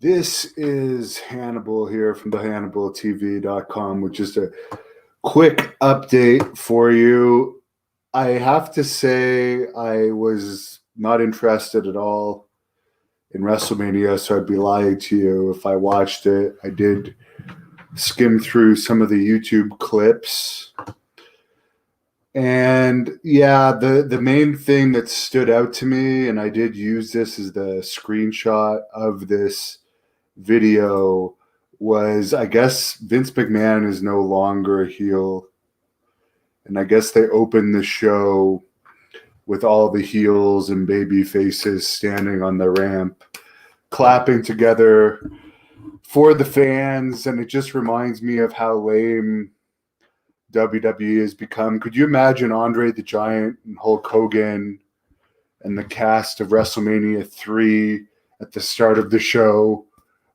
This is Hannibal here from the HannibalTV.com with just a quick update for you. I have to say I was not interested at all in Wrestlemania, so I'd be lying to you if I watched it. I did skim through some of the YouTube clips. And yeah, the main thing that stood out to me, and I did use this as the screenshot of this video, was I guess Vince McMahon is no longer a heel. And I guess they opened the show with all the heels and baby faces standing on the ramp, clapping together for the fans. And it just reminds me of how lame WWE has become. Could you imagine Andre the Giant and Hulk Hogan and the cast of WrestleMania 3 at the start of the show,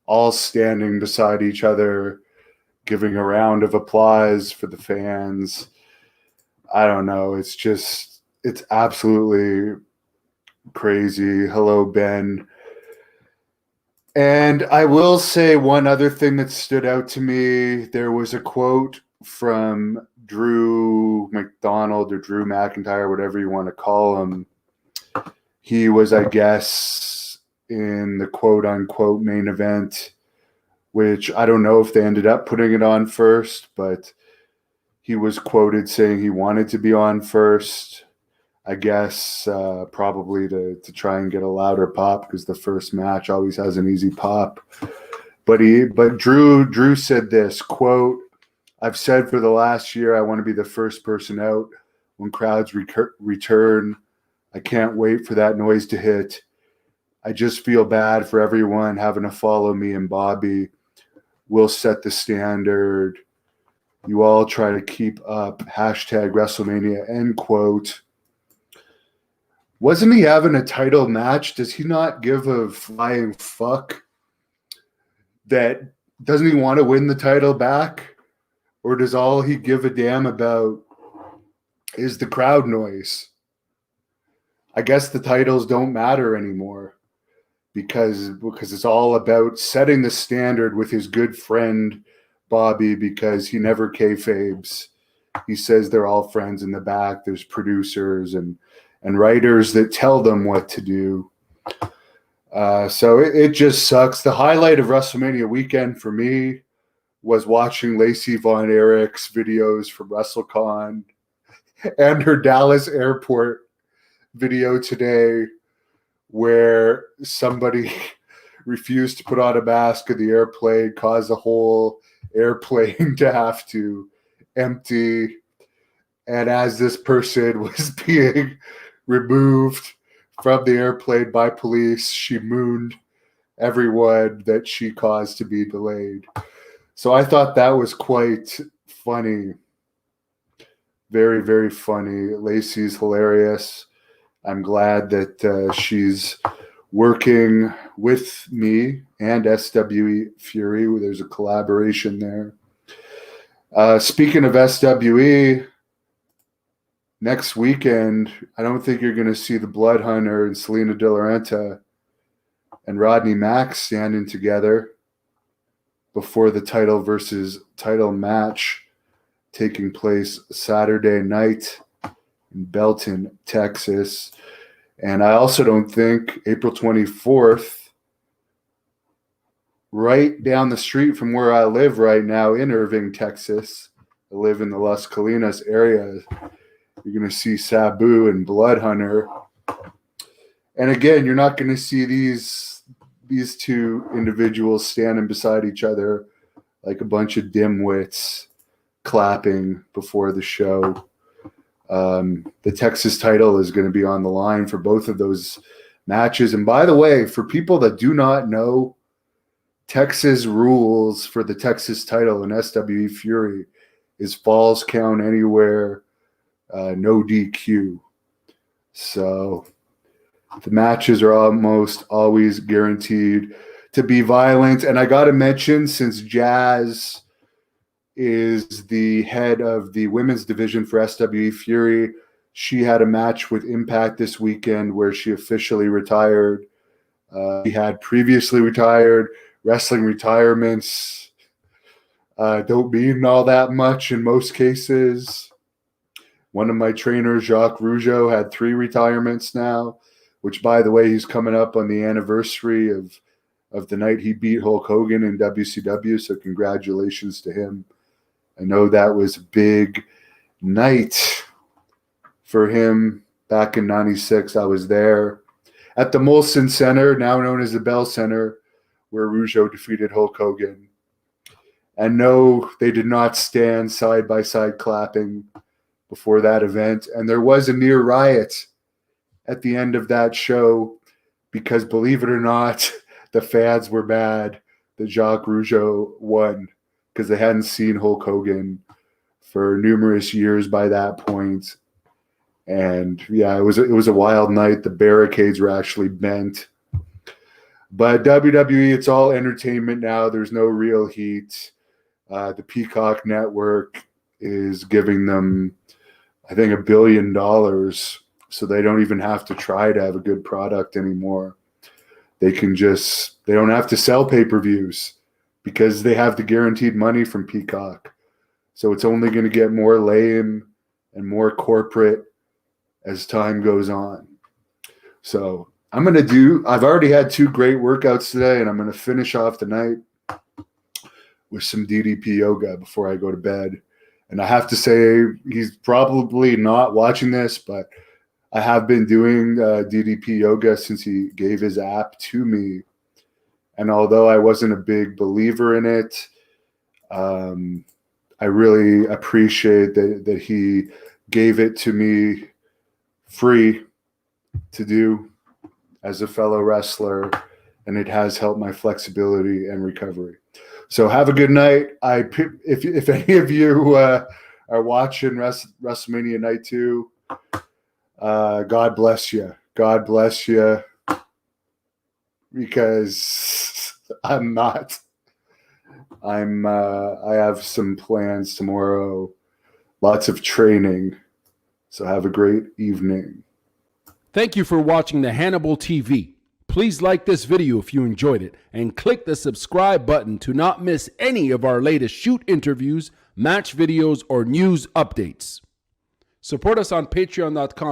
all standing beside each other, giving a round of applause for the fans? I don't know. It's absolutely crazy. Hello, Ben. And I will say one other thing that stood out to me. There was a quote from Drew McDonald or Drew McIntyre, whatever you want to call him. He was, I guess, in the quote unquote main event, which I don't know if they ended up putting it on first, but he was quoted saying he wanted to be on first, I guess, probably to try and get a louder pop, because the first match always has an easy pop. But Drew said this, quote, "I've said for the last year I want to be the first person out when crowds return. I can't wait for that noise to hit. I just feel bad for everyone having to follow me and Bobby. We'll set the standard. You all try to keep up. Hashtag WrestleMania," end quote. Wasn't he having a title match? Does he not give a flying fuck that doesn't he want to win the title back? Or does all he give a damn about is the crowd noise? I guess the titles don't matter anymore because it's all about setting the standard with his good friend Bobby, because he never kayfabes. He says they're all friends in the back. There's producers and writers that tell them what to do. So it just sucks. The highlight of WrestleMania weekend for me was watching Lacey Von Erich's videos from WrestleCon and her Dallas airport video today, where somebody refused to put on a mask in the airplane, caused the whole airplane to have to empty. And as this person was being removed from the airplane by police, she mooned everyone that she caused to be delayed. So I thought that was quite funny. Very, very funny. Lacey's hilarious. I'm glad that she's working with me and SWE Fury. There's a collaboration there. Speaking of SWE, next weekend, I don't think you're going to see the Blood Hunter and Selena De La Renta and Rodney Mack standing together before the title versus title match taking place Saturday night in Belton, Texas. And I also don't think April 24th, right down the street from where I live right now in Irving, Texas, I live in the Las Colinas area, you're going to see Sabu and Blood Hunter. And again, you're not going to see these two individuals standing beside each other like a bunch of dimwits clapping before the show. The Texas title is going to be on the line for both of those matches. And by the way, for people that do not know, Texas rules for the Texas title in SWE Fury is falls count anywhere, no DQ. So the matches are almost always guaranteed to be violent. And I got to mention, since Jazz is the head of the women's division for SWE Fury, she had a match with Impact this weekend where she officially retired. She had previously retired, wrestling retirements don't mean all that much in most cases. One of my trainers, Jacques Rougeau, had 3 retirements now, which, by the way, he's coming up on the anniversary of the night he beat Hulk Hogan in WCW, so congratulations to him. I know that was a big night for him back in 96. I was there at the Molson Center, now known as the Bell Center, where Rougeau defeated Hulk Hogan. And no, they did not stand side by side clapping before that event. And there was a near riot at the end of that show because, believe it or not, the fans were mad that Jacques Rougeau won because they hadn't seen Hulk Hogan for numerous years by that point. And yeah, it was a wild night. The barricades were actually bent. But WWE, it's all entertainment now. There's no real heat. The Peacock Network is giving them, I think, $1 billion, so they don't even have to try to have a good product anymore. They don't have to sell pay-per-views because they have the guaranteed money from Peacock. So it's only going to get more lame and more corporate as time goes on. So I've already had 2 great workouts today, and I'm going to finish off the night with some DDP yoga before I go to bed. And I have to say, he's probably not watching this, but I have been doing DDP yoga since he gave his app to me. And although I wasn't a big believer in it, I really appreciate that he gave it to me free to do as a fellow wrestler, and it has helped my flexibility and recovery. So have a good night. If any of you are watching WrestleMania Night 2, God bless you. God bless you, because I'm not. I have some plans tomorrow, lots of training. So have a great evening. Thank you for watching the Hannibal TV. Please like this video if you enjoyed it, and click the subscribe button to not miss any of our latest shoot interviews, match videos, or news updates. Support us on patreon.com.